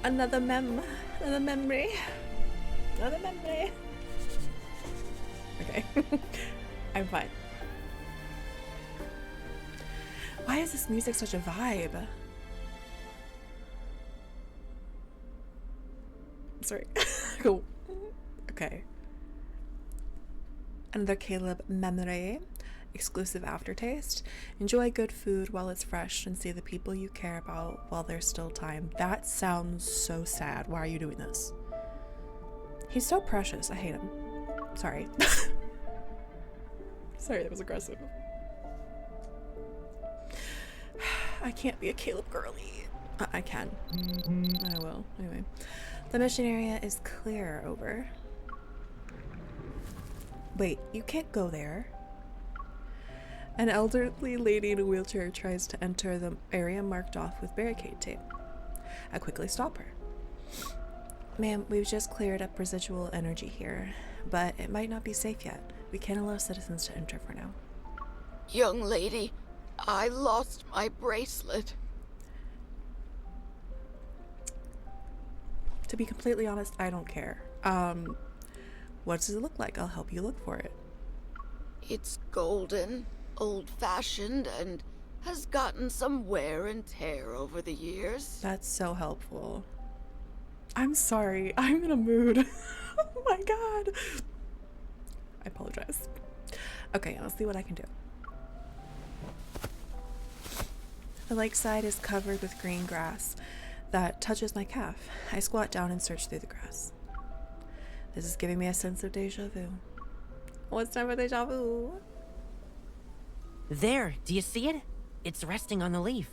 Another memory. Another memory. Okay. I'm fine. Why is this music such a vibe? Sorry. Cool. Okay. Another Caleb memory. Exclusive aftertaste. Enjoy good food while it's fresh and see the people you care about while there's still time. That sounds so sad. Why are you doing this? He's so precious. I hate him. Sorry. Sorry, that was aggressive. I can't be a Caleb girly. I can. I will. Anyway. The mission area is clear. Over. Wait, you can't go there. An elderly lady in a wheelchair tries to enter the area marked off with barricade tape. I quickly stop her. Ma'am, we've just cleared up residual energy here, but it might not be safe yet. We can't allow citizens to enter for now. Young lady, I lost my bracelet. To be completely honest, I don't care. What does it look like? I'll help you look for it. It's golden, old-fashioned, and has gotten some wear and tear over the years. That's so helpful. I'm sorry. I'm in a mood. Oh my god. I apologize. Okay, I'll see what I can do. The lakeside is covered with green grass that touches my calf. I squat down and search through the grass. This is giving me a sense of deja vu. Oh, it's time for deja vu. There, do you see it? It's resting on the leaf.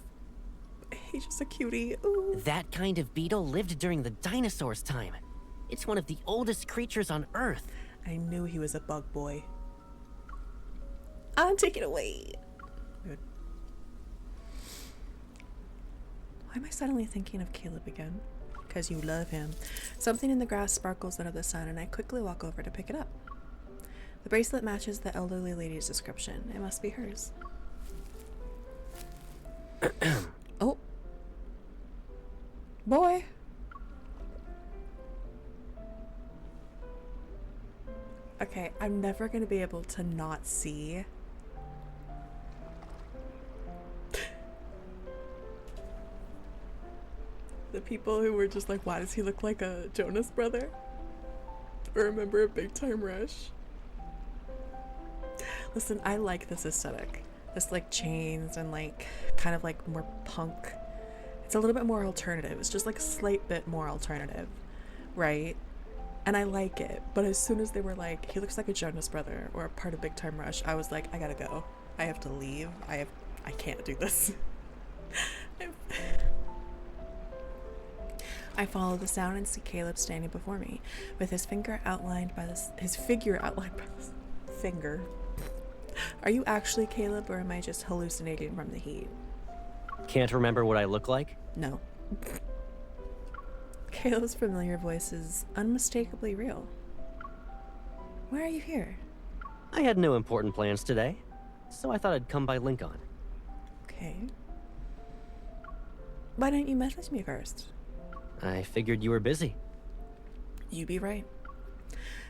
He's just a cutie. Ooh. That kind of beetle lived during the dinosaurs' time. It's one of the oldest creatures on Earth. I knew he was a bug boy. I'll take it away. Good. Why am I suddenly thinking of Caleb again? Because you love him. Something in the grass sparkles under the sun, and I quickly walk over to pick it up. The bracelet matches the elderly lady's description. It must be hers. Oh. Boy. Okay, I'm never going to be able to not see. The people who were just like, why does he look like a Jonas brother? Or a member of Big Time Rush? Listen, I like this aesthetic. This like chains and like kind of like more punk. It's a little bit more alternative. It's just like a slight bit more alternative, right? And I like it. But as soon as they were like, he looks like a Jonas brother or a part of Big Time Rush, I was like, I gotta go. I have to leave. I can't do this. I follow the sound and see Caleb standing before me, with his figure outlined by this finger. Are you actually Caleb, or am I just hallucinating from the heat? Can't remember what I look like? No. Caleb's familiar voice is unmistakably real. Why are you here? I had no important plans today, so I thought I'd come by Lincoln. Okay. Why didn't you message me first? I figured you were busy. You be right.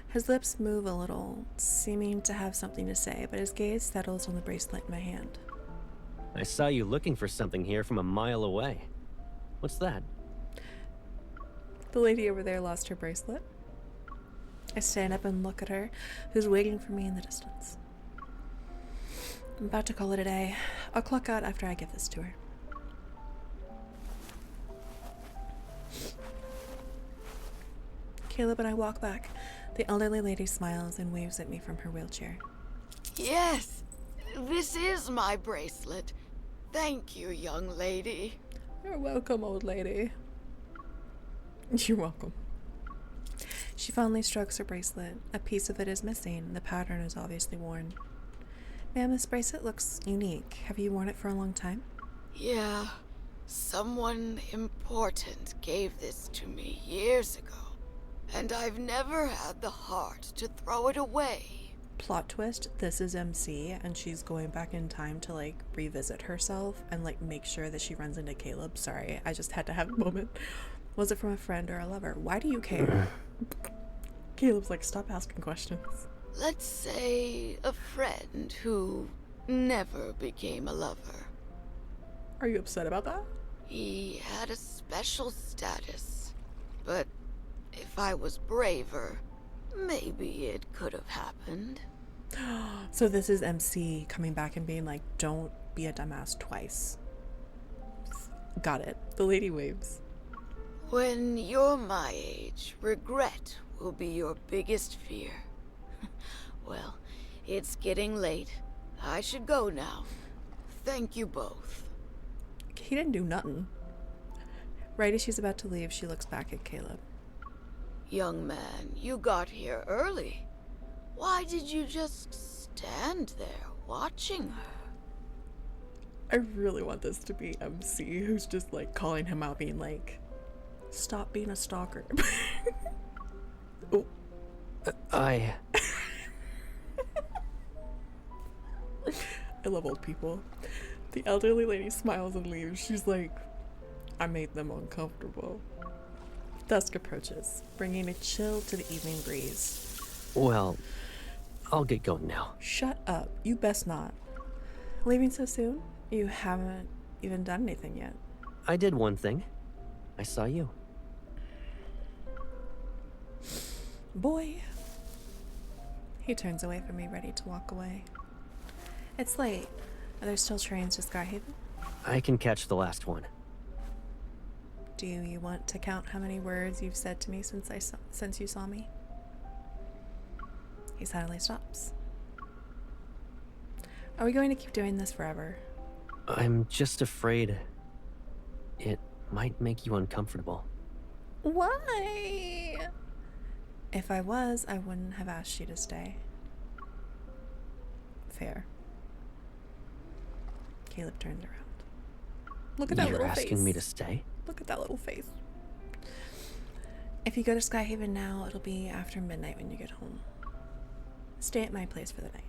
His lips move a little, seeming to have something to say, but his gaze settles on the bracelet in my hand. I saw you looking for something here from a mile away. What's that? The lady over there lost her bracelet. I stand up and look at her, who's waiting for me in the distance. I'm about to call it a day. I'll clock out after I give this to her. Caleb and I walk back. The elderly lady smiles and waves at me from her wheelchair. Yes, this is my bracelet. Thank you, young lady. You're welcome, old lady. You're welcome. She fondly strokes her bracelet. A piece of it is missing. The pattern is obviously worn. Ma'am, this bracelet looks unique. Have you worn it for a long time? Yeah, someone important gave this to me years ago. And I've never had the heart to throw it away. Plot twist, this is MC, and she's going back in time to, like, revisit herself and, like, make sure that she runs into Caleb. Sorry, I just had to have a moment. Was it from a friend or a lover? Why do you care? Caleb's like, stop asking questions. Let's say a friend who never became a lover. Are you upset about that? He had a special status, but if I was braver, maybe it could have happened. So this is MC coming back and being like, don't be a dumbass twice. Got it. The lady waves. When you're my age, regret will be your biggest fear. Well, it's getting late. I should go now. Thank you both. He didn't do nothing. Right as she's about to leave, she looks back at Caleb. Young man, you got here early. Why did you just stand there watching her? I really want this to be MC, who's just like calling him out, being like, stop being a stalker. Oh. I love old people. The elderly lady smiles and leaves. She's like, I made them uncomfortable. Dusk approaches, bringing a chill to the evening breeze. Well, I'll get going now. Shut up. You best not. Leaving so soon? You haven't even done anything yet. I did one thing. I saw you. Boy. He turns away from me, ready to walk away. It's late. Are there still trains to Skyhaven? I can catch the last one. Do you want to count how many words you've said to me since you saw me? He suddenly stops. Are we going to keep doing this forever? I'm just afraid it might make you uncomfortable. Why? If I was, I wouldn't have asked you to stay. Fair. Caleb turns around. Look at that You're little face. asking me to stay? Look at that little face. If you go to Skyhaven now, it'll be after midnight when you get home. Stay at my place for the night.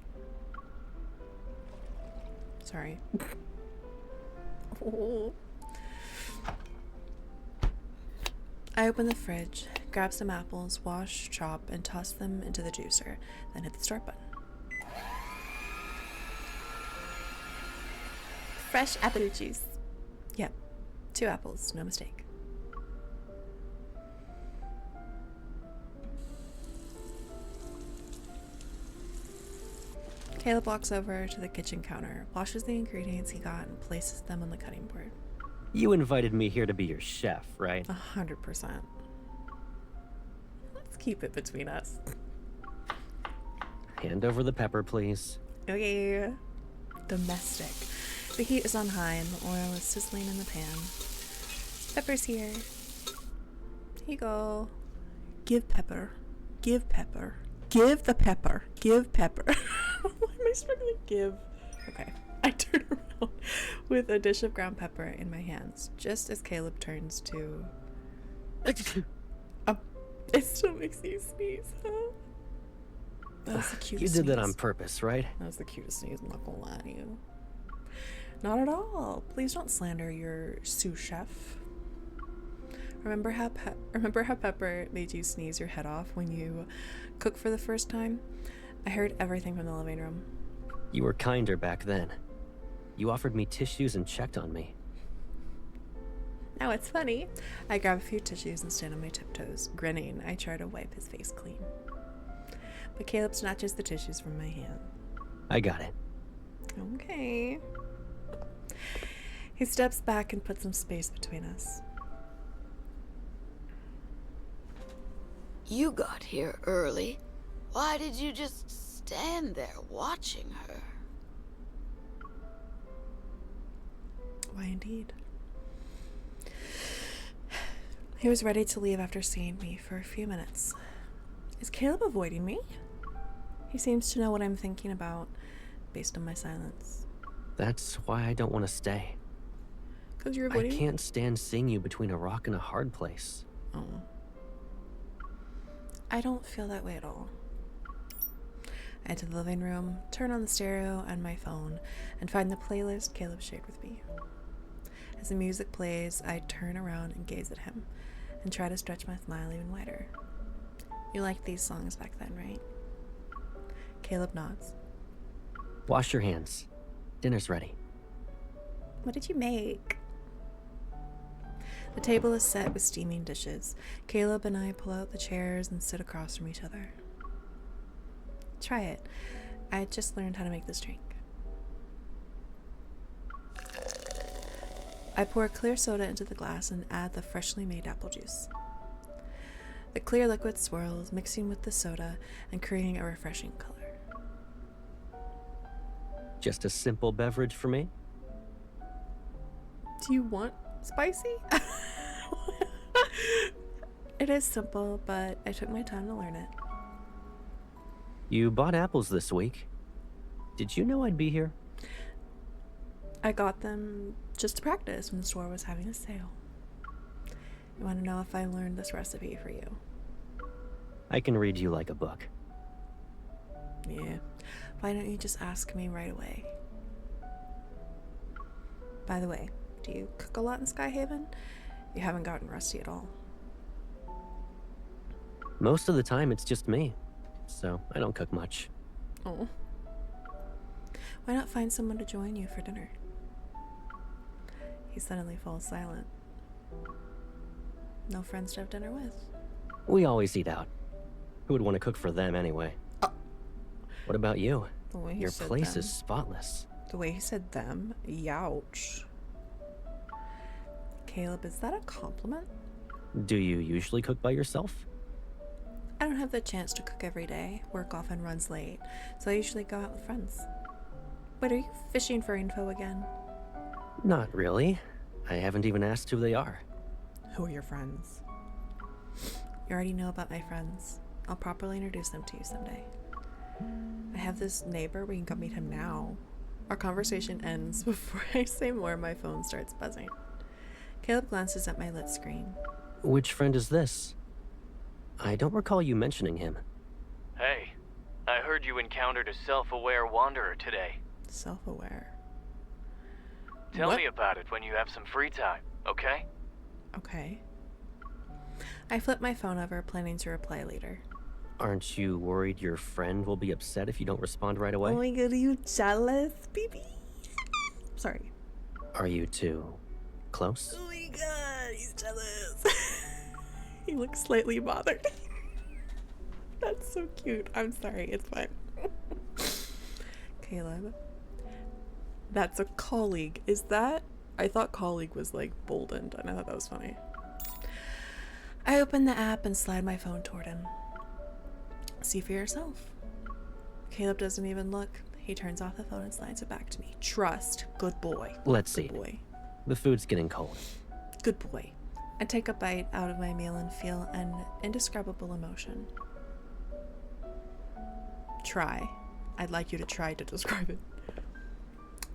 Sorry. Oh. I open the fridge, grab some apples, wash, chop, and toss them into the juicer, then hit the start button. Fresh apple juice. Yep, 2 apples, no mistake. Caleb walks over to the kitchen counter, washes the ingredients he got, and places them on the cutting board. You invited me here to be your chef, right? 100%. Let's keep it between us. Hand over the pepper, please. Okay. Domestic. The heat is on high and the oil is sizzling in the pan. Pepper's here. Here you go. Give pepper. Give pepper. Give the pepper. Give pepper. Why am I struggling? Give. Okay. I turn around with a dish of ground pepper in my hands, just as Caleb turns to... It still makes you sneeze, huh? That was the cutest You did that sneeze. on purpose, right? That was the cutest sneeze, I'm not gonna lie to you. Not at all. Please don't slander your sous chef. Remember how Pepper made you sneeze your head off when you cooked for the first time? I heard everything from the living room. You were kinder back then. You offered me tissues and checked on me. Now it's funny. I grab a few tissues and stand on my tiptoes. Grinning, I try to wipe his face clean. But Caleb snatches the tissues from my hand. I got it. Okay. He steps back and puts some space between us. You got here early. Why did you just stand there watching her? Why indeed. He was ready to leave after seeing me for a few minutes. Is Caleb avoiding me? He seems to know what I'm thinking about based on my silence. That's why I don't want to stay. Because you're I avoiding me? can't stand seeing you between a rock and a hard place. Oh. I don't feel that way at all. I enter the living room, turn on the stereo and my phone, and find the playlist Caleb shared with me. As the music plays, I turn around and gaze at him, and try to stretch my smile even wider. You liked these songs back then, right? Caleb nods. Wash your hands. Dinner's ready. What did you make? The table is set with steaming dishes. Caleb and I pull out the chairs and sit across from each other. Try it. I just learned how to make this drink. I pour clear soda into the glass and add the freshly made apple juice. The clear liquid swirls, mixing with the soda and creating a refreshing color. Just a simple beverage for me? Do you want spicy? It is simple, but I took my time to learn it. You bought apples this week. Did you know I'd be here? I got them just to practice when the store was having a sale. You want to know if I learned this recipe for you? I can read you like a book. Yeah. Why don't you just ask me right away? By the way, do you cook a lot in Skyhaven? You haven't gotten rusty at all. Most of the time, it's just me, so I don't cook much. Oh. Why not find someone to join you for dinner? He suddenly falls silent. No friends to have dinner with? We always eat out. Who would want to cook for them anyway? What about you? The way he Your said place them. is spotless. The way he said them? Youch. Caleb, is that a compliment? Do you usually cook by yourself? I don't have the chance to cook every day. Work often runs late, so I usually go out with friends. But are you fishing for info again? Not really. I haven't even asked who they are. Who are your friends? You already know about my friends. I'll properly introduce them to you someday. I have this neighbor. We can go meet him now. Our conversation ends before I say more. My phone starts buzzing. Caleb glances at my lit screen. Which friend is this? I don't recall you mentioning him. Hey, I heard you encountered a self-aware wanderer today. Self-aware. Tell What? me about it when you have some free time, okay? Okay. I flip my phone over, planning to reply later. Aren't you worried your friend will be upset if you don't respond right Oh away? my god, are you jealous, baby? Sorry. Are you too close? Oh my god, he's jealous. He looks slightly bothered. That's so cute. I'm sorry, it's fine. Caleb. That's a colleague. Is that? I thought colleague was like boldened, and I thought that was funny. I open the app and slide my phone toward him. See for yourself. Caleb doesn't even look. He turns off the phone and slides it back to me. Trust. Good boy. Let's Good see. boy. The food's getting cold. Good boy. I take a bite out of my meal and feel an indescribable emotion. Try. I'd like you to try to describe it.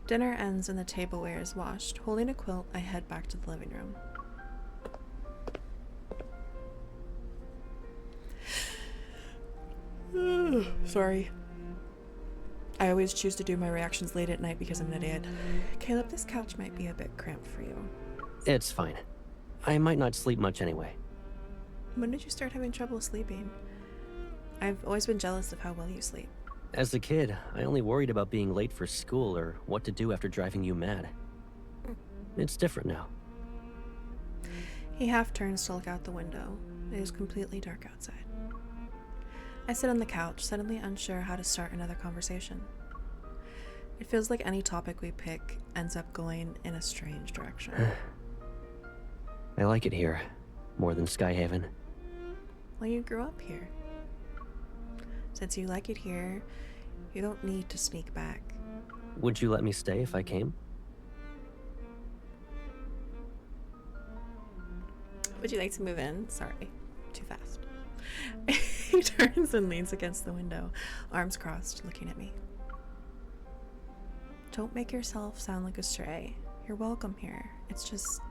Dinner ends and the tableware is washed. Holding a quilt, I head back to the living room. Sorry. I always choose to do my reactions late at night because I'm an idiot. Caleb, this couch might be a bit cramped for you. It's fine. I might not sleep much anyway. When did you start having trouble sleeping? I've always been jealous of how well you sleep. As a kid, I only worried about being late for school or what to do after driving you mad. It's different now. He half turns to look out the window. It is completely dark outside. I sit on the couch, suddenly unsure how to start another conversation. It feels like any topic we pick ends up going in a strange direction. I like it here, more than Skyhaven. Well, you grew up here. Since you like it here, you don't need to sneak back. Would you let me stay if I came? Would you like to move in? Sorry, too fast. He turns and leans against the window, arms crossed, looking at me. Don't make yourself sound like a stray. You're welcome here. It's just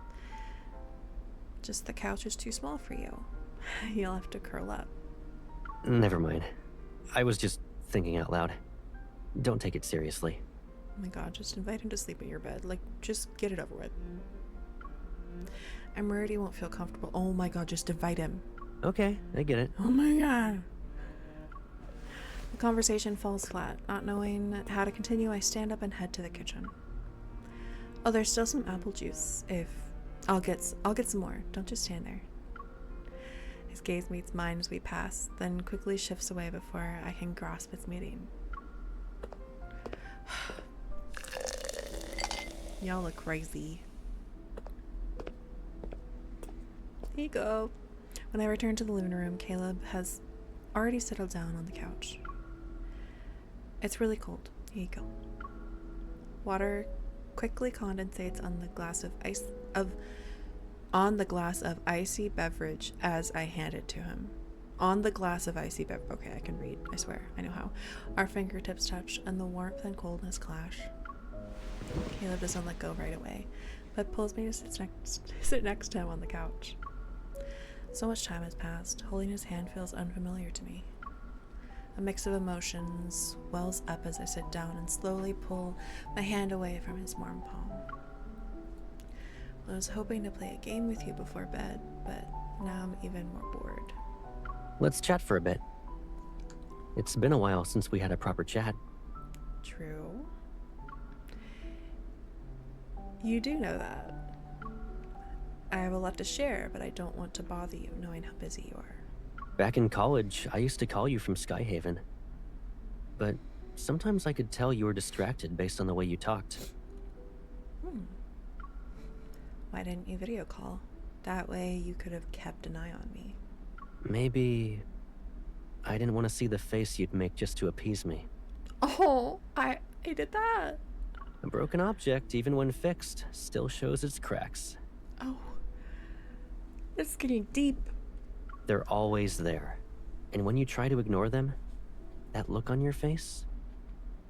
the couch is too small for you. You'll have to curl up. Never mind. I was just thinking out loud. Don't take it seriously. Oh my god, just invite him to sleep in your bed. Like, just get it over with. I'm worried he won't feel comfortable. Oh my god, just invite him. Okay, I get it. Oh my god. The conversation falls flat. Not knowing how to continue, I stand up and head to the kitchen. Oh, there's still some apple juice. I'll get some more. Don't just stand there. His gaze meets mine as we pass, then quickly shifts away before I can grasp its meaning. Y'all look crazy. Here you go. When I return to the living room, Caleb has already settled down on the couch. It's really cold. Here you go. Water quickly condensates on the glass of icy beverage as I hand it to him. On the glass of icy beverage. Okay, I can read. I swear, I know how. Our fingertips touch, and the warmth and coldness clash. Caleb doesn't let go right away, but pulls me to sit next to him on the couch. So much time has passed. Holding his hand feels unfamiliar to me. A mix of emotions wells up as I sit down and slowly pull my hand away from his warm palm. I was hoping to play a game with you before bed, but now I'm even more bored. Let's chat for a bit. It's been a while since we had a proper chat. True. You do know that. I have a lot to share, but I don't want to bother you knowing how busy you are. Back in college, I used to call you from Skyhaven. But sometimes I could tell you were distracted based on the way you talked. Why didn't you video call? That way you could have kept an eye on me. Maybe I didn't want to see the face you'd make just to appease me. Oh, I did that. A broken object, even when fixed, still shows its cracks. Oh, it's getting deep. They're always there. And when you try to ignore them, that look on your face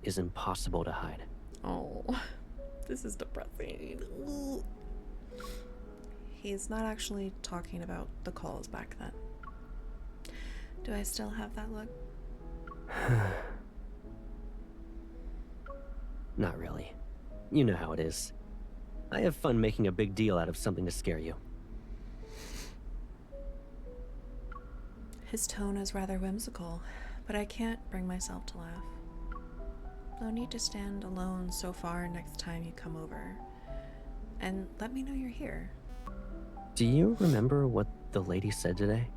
is impossible to hide. Oh, this is depressing. Ooh. He's not actually talking about the calls back then. Do I still have that look? Not really. You know how it is. I have fun making a big deal out of something to scare you. His tone is rather whimsical, but I can't bring myself to laugh. No need to stand alone so far next time you come over. And let me know you're here. Do you remember what the lady said today?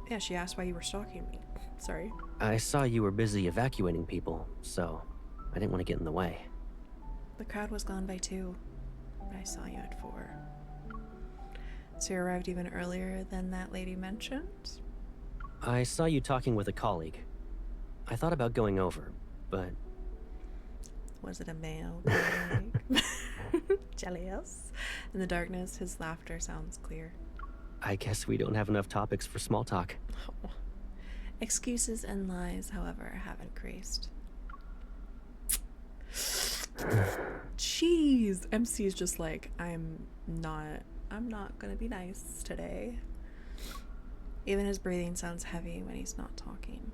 Yeah, she asked why you were stalking me. Sorry. I saw you were busy evacuating people, so I didn't want to get in the way. The crowd was gone by 2. I saw you at 4. So you arrived even earlier than that lady mentioned? I saw you talking with a colleague. I thought about going over, but... Was it a male? Jealous? In the darkness, his laughter sounds clear. I guess we don't have enough topics for small talk. Oh. Excuses and lies, however, have increased. Jeez, MC is just like, I'm not gonna be nice today. Even his breathing sounds heavy when he's not talking.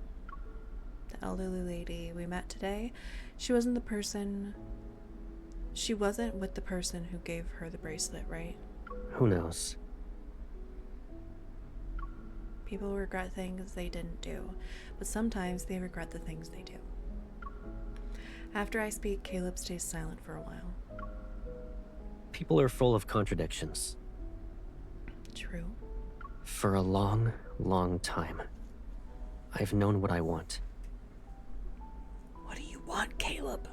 The elderly lady we met today, she wasn't with the person who gave her the bracelet, right? Who knows? People regret things they didn't do, but sometimes they regret the things they do. After I speak, Caleb stays silent for a while. People are full of contradictions. True. For a long, long time, I've known what I want. What do you want, Caleb?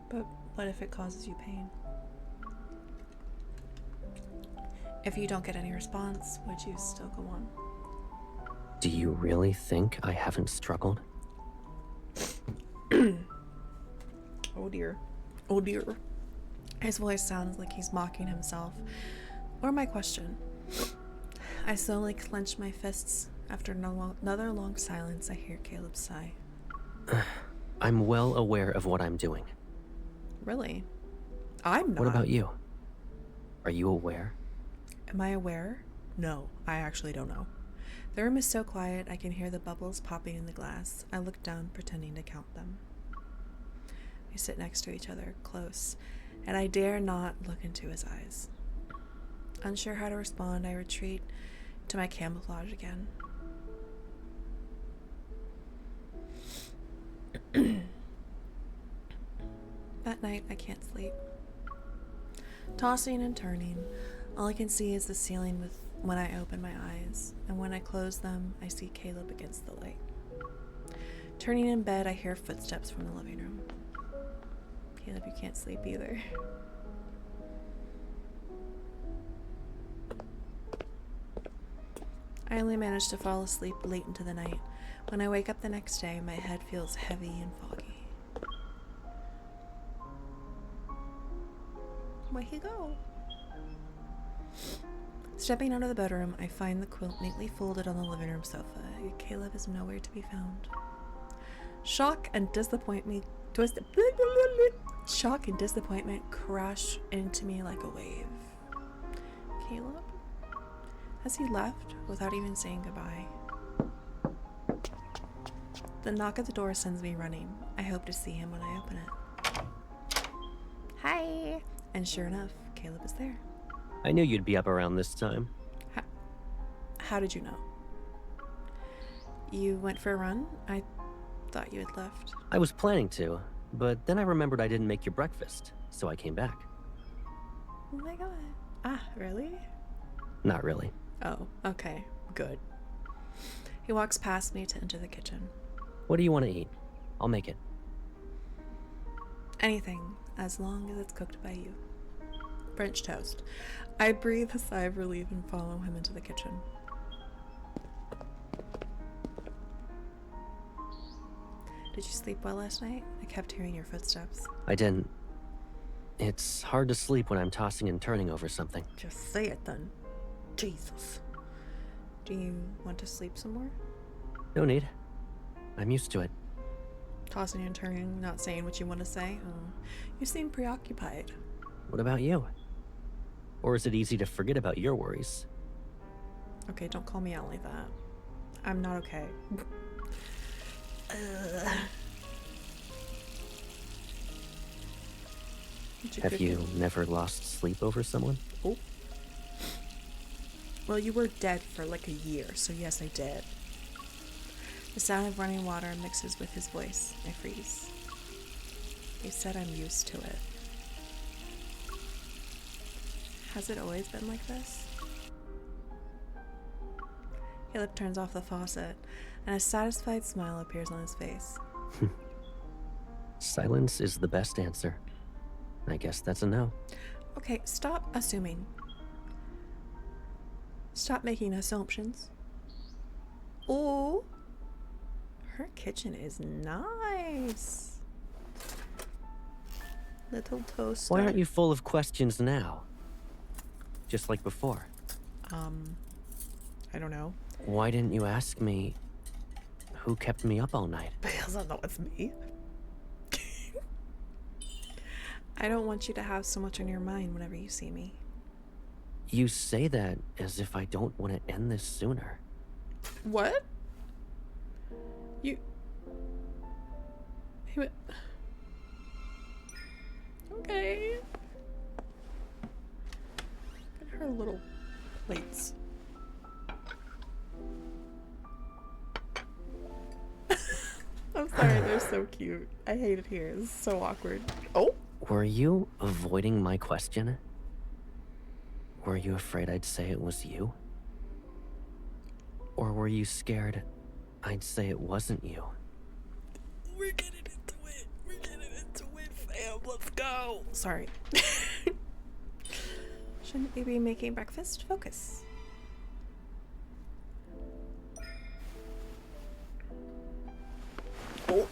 But what if it causes you pain? If you don't get any response, would you still go on? Do you really think I haven't struggled? Oh dear. Oh dear. His voice sounds like he's mocking himself. Or my question. I slowly clench my fists. After another long silence, I hear Caleb sigh. I'm well aware of what I'm doing. Really? I'm not. What about you? Are you aware? Am I aware? No, I actually don't know. The room is so quiet, I can hear the bubbles popping in the glass. I look down, pretending to count them. We sit next to each other, close, and I dare not look into his eyes. Unsure how to respond, I retreat to my camouflage again. That night, I can't sleep. Tossing and turning, all I can see is the ceiling when I open my eyes, and when I close them, I see Caleb against the light. Turning in bed, I hear footsteps from the living room. Caleb, you can't sleep either. I only manage to fall asleep late into the night. When I wake up the next day, my head feels heavy and foggy. Where'd he go? Stepping out of the bedroom, I find the quilt neatly folded on the living room sofa. Caleb is nowhere to be found. Shock and disappointment crash into me like a wave. Caleb? Has he left without even saying goodbye? The knock at the door sends me running. I hope to see him when I open it. Hi! And sure enough, Caleb is there. I knew you'd be up around this time. How did you know? You went for a run? I thought you had left. I was planning to, but then I remembered I didn't make your breakfast, so I came back. Oh my god. Ah, really? Not really. Oh, okay. Good. He walks past me to enter the kitchen. What do you want to eat? I'll make it. Anything, as long as it's cooked by you. French toast. I breathe a sigh of relief and follow him into the kitchen. Did you sleep well last night? I kept hearing your footsteps. I didn't. It's hard to sleep when I'm tossing and turning over something. Just say it then. Jesus. Do you want to sleep some more? No need. I'm used to it. Tossing and turning, not saying what you want to say? Oh, you seem preoccupied. What about you? Or is it easy to forget about your worries? Okay, don't call me out like that. I'm not okay. Have you never lost sleep over someone? Oh. Well, you were dead for like a year, so yes, I did. The sound of running water mixes with his voice. I freeze. You said I'm used to it. Has it always been like this? Caleb turns off the faucet, and a satisfied smile appears on his face. Silence is the best answer. I guess that's a no. Okay, stop assuming. Stop making assumptions. Oh, her kitchen is nice. Little toaster. Why aren't you full of questions now? Just like before. I don't know. Why didn't you ask me who kept me up all night? Because I know it's me. I don't want you to have so much on your mind whenever you see me. You say that as if I don't want to end this sooner. What? You... Okay. Look at her little plates. I'm sorry, they're so cute. I hate it here. This is so awkward. Oh! Were you avoiding my question? Were you afraid I'd say it was you? Or were you scared I'd say it wasn't you? We're getting into it. We're getting into it, fam. Let's go. Sorry. Shouldn't we be making breakfast? Focus. Oh.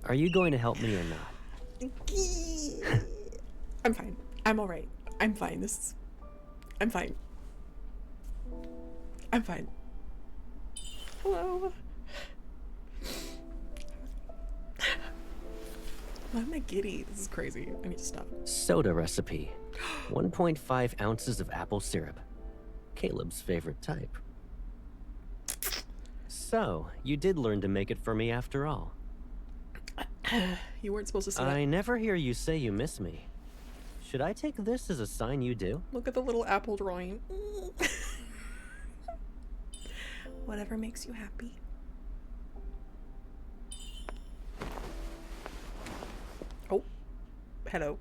Are you going to help me or not? I'm fine. I'm alright. I'm fine. I'm fine. I'm fine. Hello. Why am I giddy? This is crazy. I need to stop. Soda recipe. 1.5 ounces of apple syrup. Caleb's favorite type. So, you did learn to make it for me after all. You weren't supposed to say that. I never hear you say you miss me. Should I take this as a sign you do? Look at the little apple drawing. Whatever makes you happy. Oh, hello.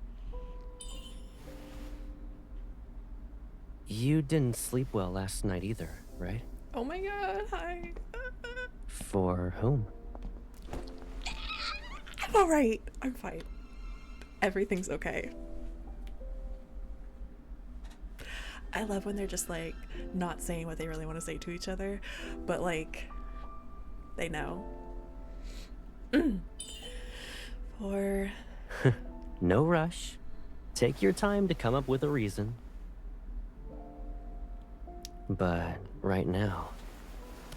You didn't sleep well last night either, right? Oh my god, hi. For whom? I'm alright. I'm fine. Everything's okay. I love when they're just like not saying what they really want to say to each other, but like they know. For No rush. Take your time to come up with a reason. But right now,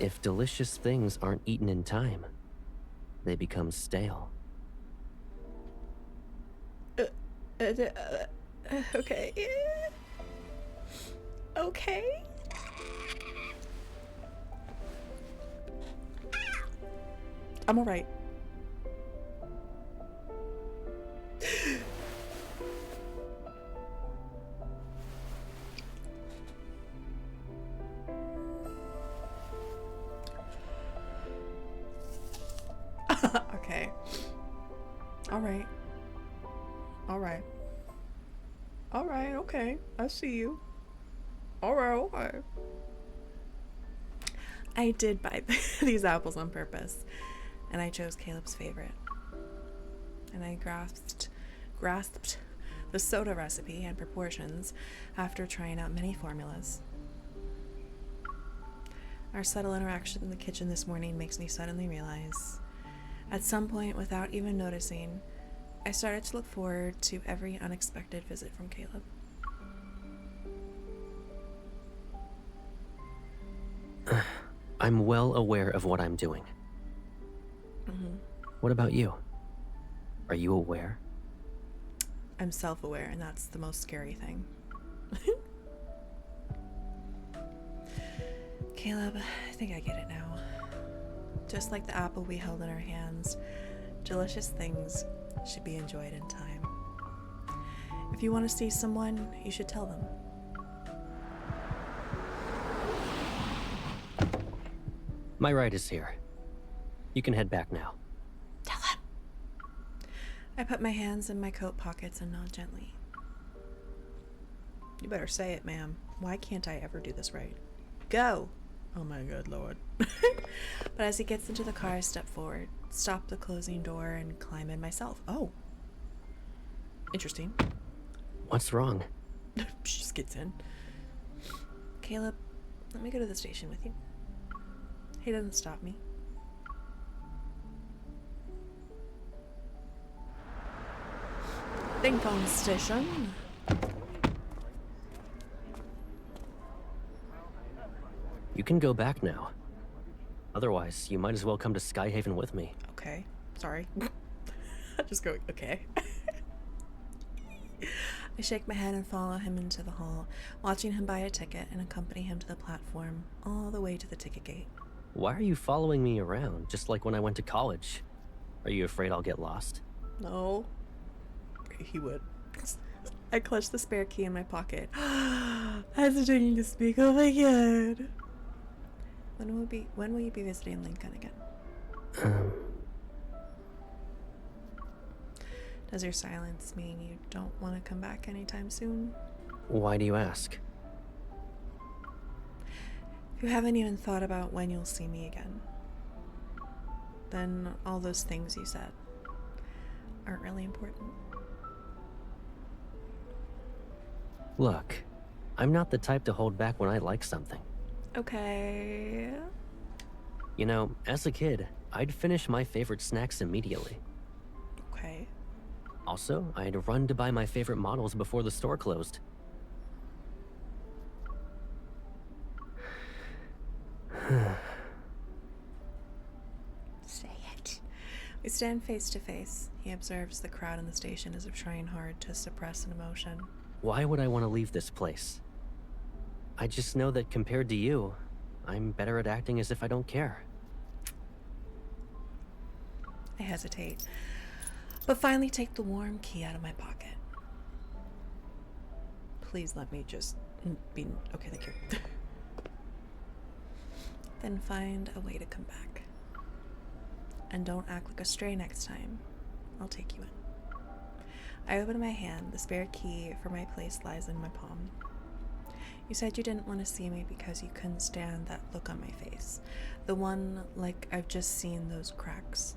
if delicious things aren't eaten in time, they become stale. okay. Okay. I'm alright. Okay. Alright. Alright. Alright, okay. I see you. Alright, okay. I did buy these apples on purpose, and I chose Caleb's favorite. And I grasped the soda recipe and proportions after trying out many formulas. Our subtle interaction in the kitchen this morning makes me suddenly realize, at some point without even noticing, I started to look forward to every unexpected visit from Caleb. I'm well aware of what I'm doing. What about you? Are you aware? I'm self-aware, and that's the most scary thing. Caleb, I think I get it now. Just like the apple we held in our hands, delicious things should be enjoyed in time. If you want to see someone, you should tell them. My ride is here. You can head back now. Tell them. I put my hands in my coat pockets and nod gently. You better say it, ma'am. Why can't I ever do this right? Go! Oh my good lord. But as he gets into the car, I step forward, stop the closing door, and climb in myself. Oh. Interesting. What's wrong? She just gets in. Caleb, let me go to the station with you. He doesn't stop me. Ding dong station. You can go back now. Otherwise, you might as well come to Skyhaven with me. Okay, sorry. Just go, okay. I shake my head and follow him into the hall, watching him buy a ticket and accompany him to the platform, all the way to the ticket gate. Why are you following me around, just like when I went to college? Are you afraid I'll get lost? No. He would. I clutch the spare key in my pocket. Hesitating to speak. Oh my god. When will you be visiting Lincoln again? Does your silence mean you don't want to come back anytime soon? Why do you ask? If you haven't even thought about when you'll see me again, then all those things you said aren't really important. Look, I'm not the type to hold back when I like something. Okay. You know, as a kid, I'd finish my favorite snacks immediately. Okay. Also, I'd run to buy my favorite models before the store closed. Say it. We stand face to face. He observes the crowd in the station as if trying hard to suppress an emotion. Why would I want to leave this place? I just know that compared to you, I'm better at acting as if I don't care. I hesitate, but finally take the warm key out of my pocket. please let me just be. Okay, thank you. Then find a way to come back. And don't act like a stray next time. I'll take you in. I open my hand. The spare key for my place lies in my palm. You said you didn't want to see me because you couldn't stand that look on my face. The one like I've just seen those cracks.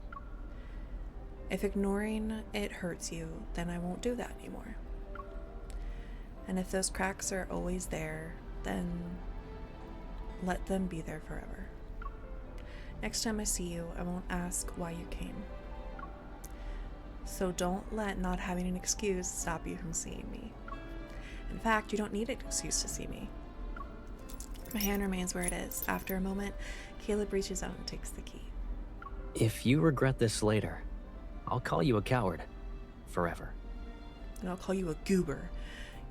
If ignoring it hurts you, then I won't do that anymore. And if those cracks are always there, then let them be there forever. Next time I see you, I won't ask why you came. So don't let not having an excuse stop you from seeing me. In fact, you don't need an excuse to see me. My hand remains where it is. After a moment, Caleb reaches out and takes the key. If you regret this later, I'll call you a coward. Forever. And I'll call you a goober.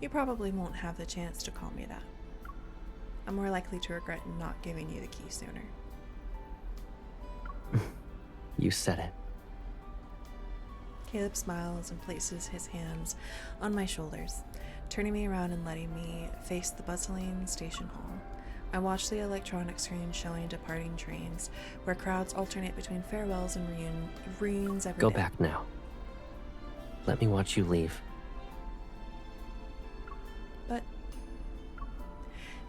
You probably won't have the chance to call me that. I'm more likely to regret not giving you the key sooner. You said it. Caleb smiles and places his hands on my shoulders, turning me around and letting me face the bustling station hall. I watch the electronic screen showing departing trains, where crowds alternate between farewells and reunions every Go day. back now. Let me watch you leave. But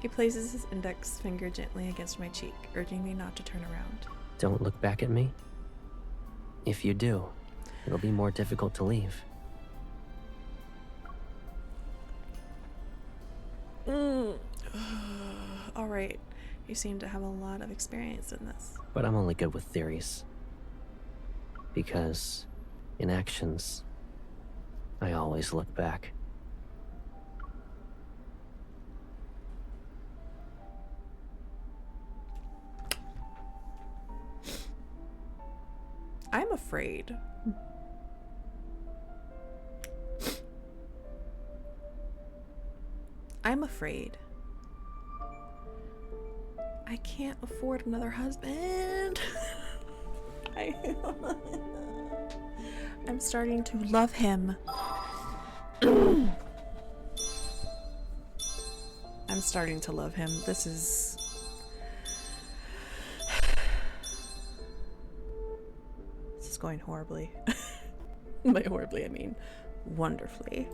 he places his index finger gently against my cheek, urging me not to turn around. Don't look back at me. If you do, it'll be more difficult to leave. All right. You seem to have a lot of experience in this. But I'm only good with theories. Because, in actions, I always look back. I'm afraid. I'm afraid. I can't afford another husband. I'm starting to love him. I'm starting to love him. This is... This is going horribly. By horribly, I mean wonderfully.